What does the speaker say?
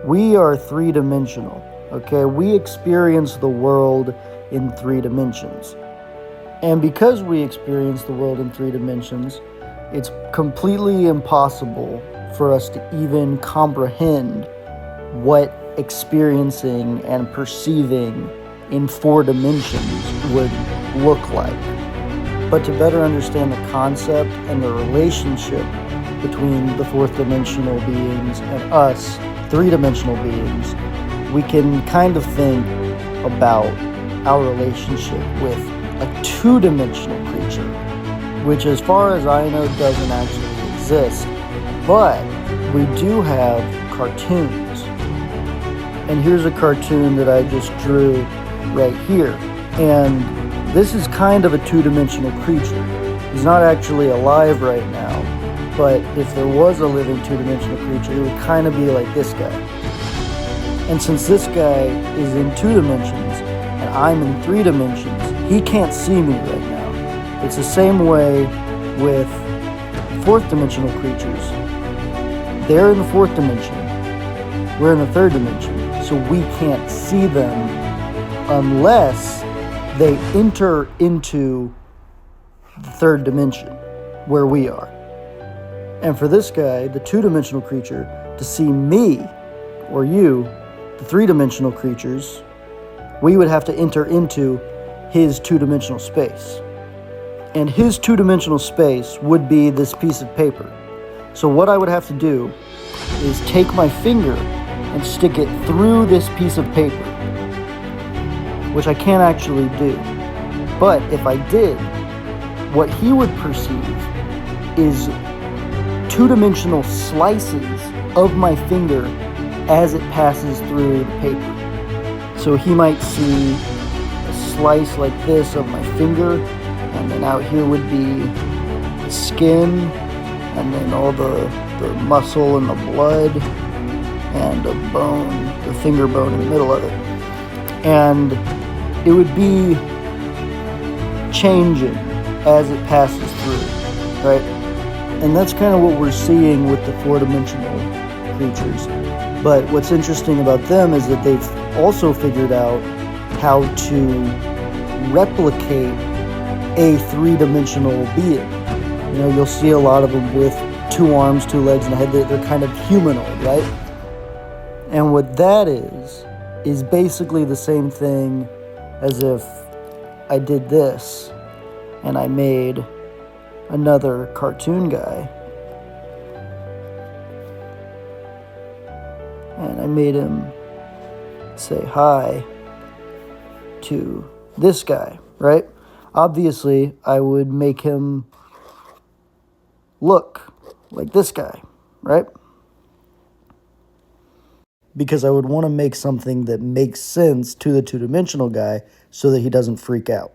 We are three-dimensional, okay? We experience the world in 3 dimensions. And because we experience the world in 3 dimensions, it's completely impossible for us to even comprehend what experiencing and perceiving in 4 dimensions would look like. But to better understand the concept and the relationship between the fourth dimensional beings and us, 3 dimensional beings, we can kind of think about our relationship with a 2 dimensional creature, which as far as I know doesn't actually exist, but we do have cartoons. And here's a cartoon that I just drew right here. And this is kind of a 2 dimensional creature. He's not actually alive right now, but if there was a living 2 dimensional creature, it would kind of be like this guy. And since this guy is in 2 dimensions and I'm in 3 dimensions, he can't see me right now. It's the same way with 4th-dimensional creatures. They're in the 4th dimension. We're in the 3rd dimension. So we can't see them unless they enter into the 3rd dimension where we are. And for this guy, the 2 dimensional creature, to see me or you, the 3 dimensional creatures, we would have to enter into his 2 dimensional space. And his 2 dimensional space would be this piece of paper. So what I would have to do is take my finger and stick it through this piece of paper, which I can't actually do. But if I did, what he would perceive is 2 dimensional slices of my finger as it passes through the paper. So he might see a slice like this of my finger, and then out here would be the skin, and then all the muscle and the blood, and a bone, the finger bone in the middle of it. And it would be changing as it passes through, right? And that's kind of what we're seeing with the 4-dimensional creatures. But what's interesting about them is that they've also figured out how to replicate a 3-dimensional being. You know, you'll see a lot of them with 2 arms, 2 legs, and a head. They're kind of humanoid, right? And what that is basically the same thing as if I did this and I made another cartoon guy and I made him say hi to this guy, right? Obviously, I would make him look like this guy, right? Because I would want to make something that makes sense to the 2-dimensional guy so that he doesn't freak out.